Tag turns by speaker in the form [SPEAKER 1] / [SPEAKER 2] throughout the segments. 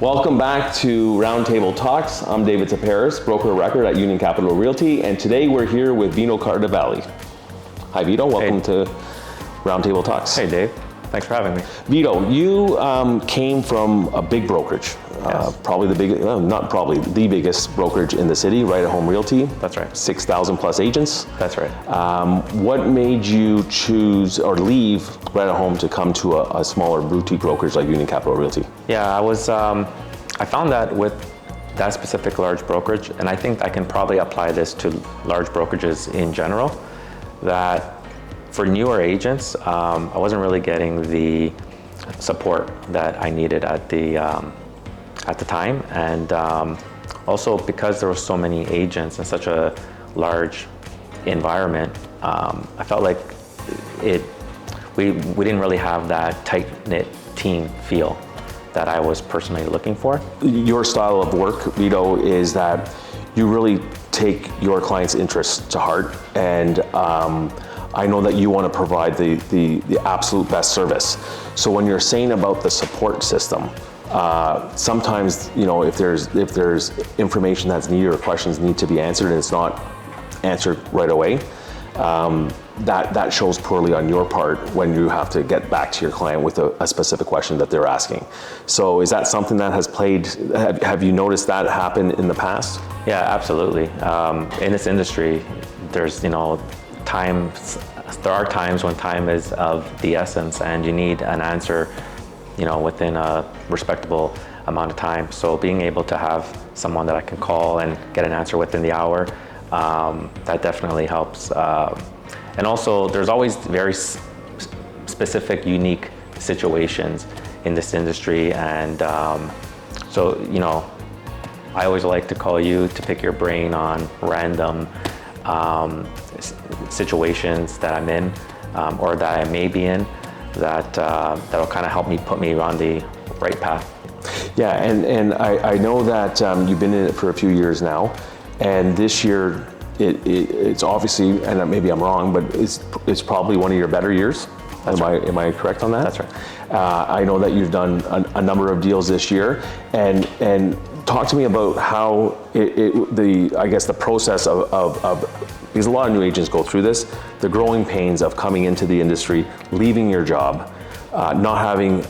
[SPEAKER 1] Welcome back to Roundtable Talks. I'm David Taparis, broker of record at Union Capital Realty, and today we're here with Vito Carnovale. Hi Vito, welcome to Roundtable Talks.
[SPEAKER 2] Hey Dave, thanks for having me.
[SPEAKER 1] Vito, you came from a big brokerage,
[SPEAKER 2] Yes.
[SPEAKER 1] probably the biggest brokerage in the city, Right at Home Realty.
[SPEAKER 2] That's right.
[SPEAKER 1] 6,000 plus agents.
[SPEAKER 2] That's right.
[SPEAKER 1] What made you choose or leave Right at Home to come to a smaller boutique brokerage like Union Capital Realty?
[SPEAKER 2] Yeah, I found that with that specific large brokerage, and I think I can probably apply this to large brokerages in general, that for newer agents, I wasn't really getting the support that I needed at the time, and also because there were so many agents in such a large environment, I felt like we didn't really have that tight-knit team feel that I was personally looking for.
[SPEAKER 1] Your style of work, Vito, is that you really take your clients' interests to heart, and I know that you want to provide the absolute best service. So when you're saying about the support system, sometimes, if there's information that's needed or questions need to be answered and it's not answered right away, that shows poorly on your part when you have to get back to your client with a specific question that they're asking. So is that something that has have you noticed that happen in the past?
[SPEAKER 2] Yeah, absolutely. In this industry, there's, there are times when time is of the essence and you need an answer, within a respectable amount of time. So being able to have someone that I can call and get an answer within the hour, that definitely helps. And also, there's always very specific, unique situations in this industry. And so, I always like to call you to pick your brain on random situations that I'm in or that I may be in that'll kind of help me put me on the right path.
[SPEAKER 1] Yeah, and I know that you've been in it for a few years now, and this year it's obviously, and maybe I'm wrong, but it's probably one of your better years. Am I correct on that?
[SPEAKER 2] That's right.
[SPEAKER 1] I know that you've done a number of deals this year, and talk to me about how the process of because a lot of new agents go through this, the growing pains of coming into the industry, leaving your job, not having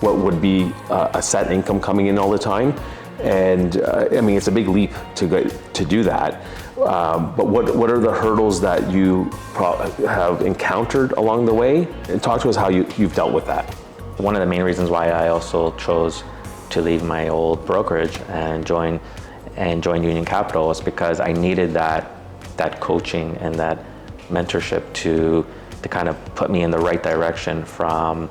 [SPEAKER 1] what would be a set income coming in all the time, and it's a big leap to do that. But what are the hurdles that you have encountered along the way? And talk to us how you've dealt with that.
[SPEAKER 2] One of the main reasons why I also chose to leave my old brokerage and join Union Capital was because I needed that coaching and that mentorship to kind of put me in the right direction from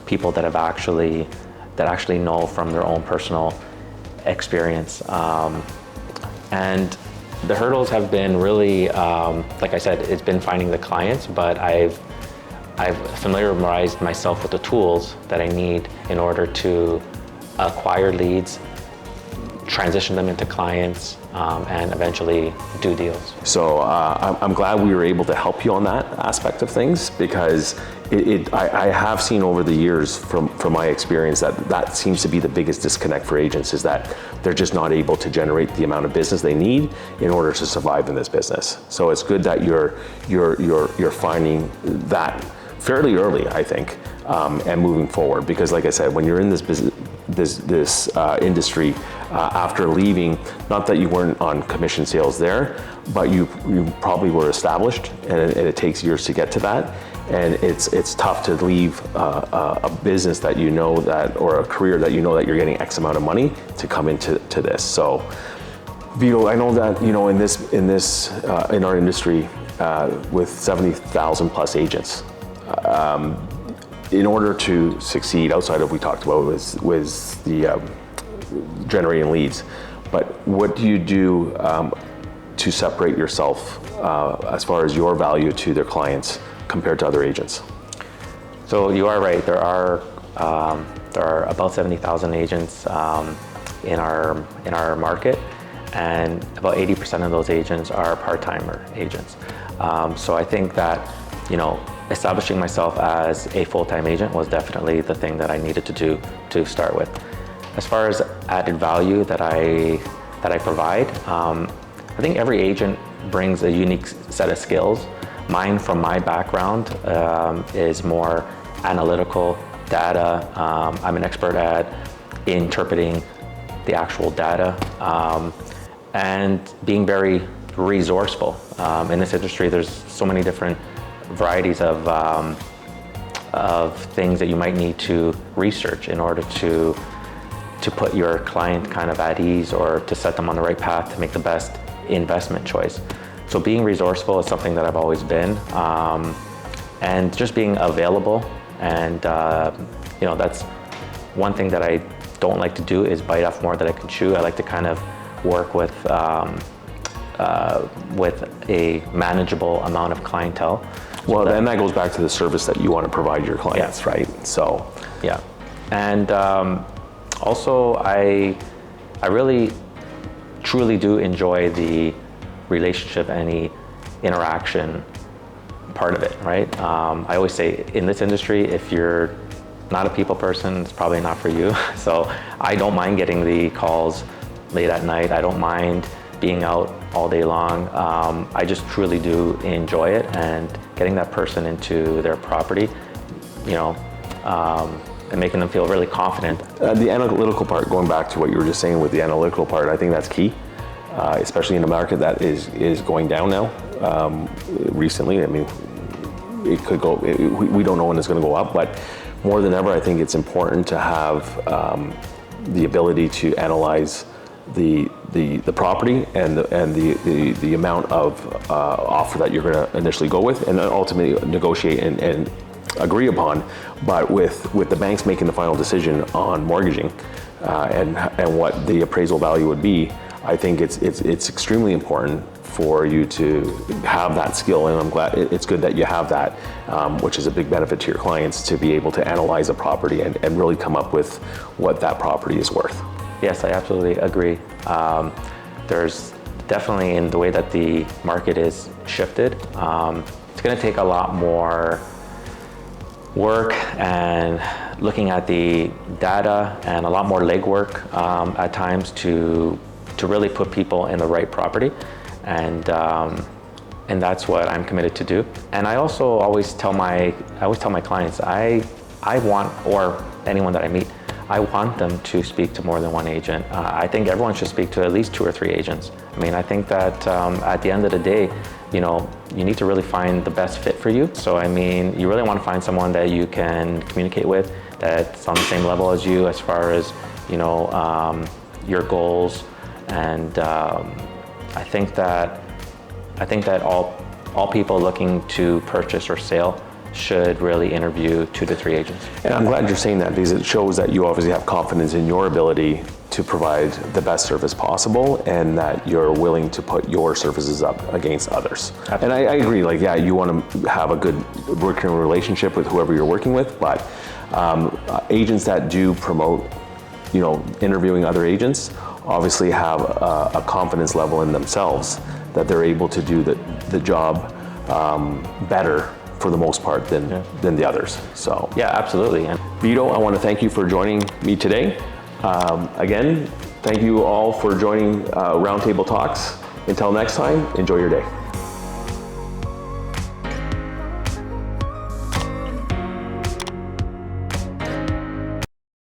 [SPEAKER 2] people that actually know from their own personal experience. And the hurdles have been really, like I said, it's been finding the clients, but I've familiarized myself with the tools that I need in order to acquire leads, transition them into clients, and eventually do deals.
[SPEAKER 1] So I'm glad we were able to help you on that aspect of things, because I have seen over the years from my experience that seems to be the biggest disconnect for agents, is that they're just not able to generate the amount of business they need in order to survive in this business. So it's good that you're finding that fairly early, I think, and moving forward, because like I said, when you're in this industry, after leaving, not that you weren't on commission sales there, but you probably were established, and it takes years to get to that, and it's tough to leave a business that or a career that that you're getting X amount of money to come into this. So Vito, I know that in our industry with 70,000 plus agents, in order to succeed, outside of we talked about was the generating leads, but what do you do to separate yourself as far as your value to their clients compared to other agents?
[SPEAKER 2] So you are right. There are about 70,000 agents in our market, and about 80% of those agents are part-timer agents. So I think that establishing myself as a full-time agent was definitely the thing that I needed to do to start with. As far as added value that I provide, I think every agent brings a unique set of skills. Mine, from my background, is more analytical data. I'm an expert at interpreting the actual data and being very resourceful. In this industry, there's so many different varieties of things that you might need to research in order to put your client kind of at ease, or to set them on the right path to make the best investment choice. So being resourceful is something that I've always been, and just being available. And that's one thing that I don't like to do, is bite off more than I can chew. I like to kind of work with a manageable amount of clientele.
[SPEAKER 1] Well, then that goes back to the service that you want to provide your clients,
[SPEAKER 2] Yeah.
[SPEAKER 1] right? So,
[SPEAKER 2] yeah. And also, I really truly do enjoy the relationship and the interaction part of it, right? I always say, in this industry, if you're not a people person, it's probably not for you. So I don't mind getting the calls late at night. I don't mind being out all day long. I just truly do enjoy it, and getting that person into their property, and making them feel really confident.
[SPEAKER 1] The analytical part, going back to what you were just saying with the analytical part, I think that's key, especially in a market that is going down now. Recently, I mean, it could go, we don't know when it's going to go up, but more than ever, I think it's important to have the ability to analyze the property and the amount of offer that you're going to initially go with, and then ultimately negotiate and agree upon. But with the banks making the final decision on mortgaging and what the appraisal value would be, I think it's extremely important for you to have that skill, and I'm glad it's good that you have that, which is a big benefit to your clients, to be able to analyze a property and really come up with what that property is worth.
[SPEAKER 2] Yes, I absolutely agree. There's definitely, in the way that the market is shifted, it's going to take a lot more work and looking at the data, and a lot more legwork at times to really put people in the right property, and that's what I'm committed to do. And I also always tell my clients, I want, or anyone that I meet, I want them to speak to more than one agent. I think everyone should speak to at least 2 or 3 agents. I mean, I think that at the end of the day, you need to really find the best fit for you. So, I mean, you really want to find someone that you can communicate with, that's on the same level as you as far as, your goals. And I think that all people looking to purchase or sell should really interview 2 to 3 agents.
[SPEAKER 1] And I'm glad you're saying that, because it shows that you obviously have confidence in your ability to provide the best service possible, and that you're willing to put your services up against others. Absolutely. And I agree, you want to have a good working relationship with whoever you're working with, but agents that do promote, interviewing other agents, obviously have a confidence level in themselves that they're able to do the job better, for the most part, than the others. So
[SPEAKER 2] yeah, absolutely. And
[SPEAKER 1] Vito, I want to thank you for joining me today. Again, thank you all for joining Roundtable Talks. Until next time, enjoy your day.